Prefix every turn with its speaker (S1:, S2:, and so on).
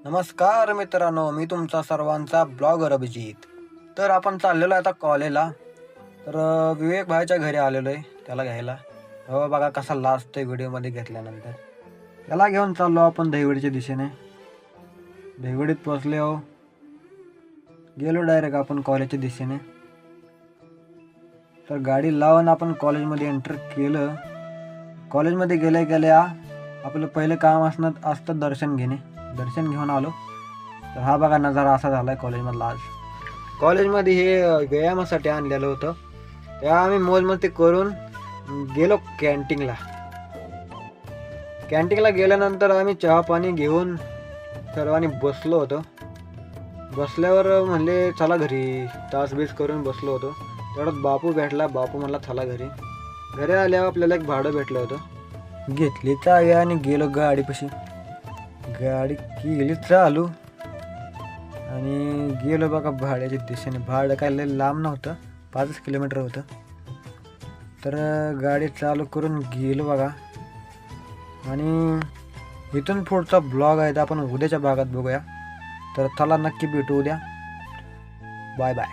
S1: नमस्कार मित्रांनो, मी तुमचा सर्वांचा ब्लॉगर अभिजित. तर आपण चाललेलो आहे आता कॉलेजला. तर विवेक भाईच्या घरी आलेलो आहे त्याला घ्यायला. हो बघा कसा लाजतोय व्हिडिओमध्ये घेतल्यानंतर. त्याला घेऊन चाललो आपण दहिवडीच्या दिशेने. दहिवडीत पोचले हो, गेलो डायरेक्ट आपण कॉलेजच्या दिशेने. तर गाडी लावून आपण कॉलेजमध्ये एंटर केलं. कॉलेजमध्ये गेल्या गेल्या आपलं पहिलं काम असतं दर्शन घेणे. दर्शन घेऊन आलो. तर हा बघा नजारा असा झाला आहे कॉलेजमधला. आज कॉलेजमध्ये हे व्यायामासाठी आणलेलं होतं. तेव्हा आम्ही मोजमस्ती करून गेलो कॅन्टीनला. कॅन्टीनला गेल्यानंतर आम्ही चहा पाणी घेऊन सर्वांनी बसलो होतो. बसल्यावर म्हणले चला घरी, तासबीस करून बसलो होतो. तेवढ्यात बापू भेटला. बापू म्हणला चला घरी. घरी आल्यावर आपल्याला एक भाडं भेटलं होतं. घेतली चावी आणि गेलो गाडीपाशी. गाडी केली चालू आणि गेलो बघा भाड्याच्या दिशेने. भाडं काय लय लांब नव्हतं, 5 किलोमीटर होतं. तर गाडी चालू करून गेलो बघा. आणि इथून पुढचा ब्लॉग आहे तर आपण उद्याच्या भागात बघूया. तर चला नक्की भेटू उद्या. Bye bye.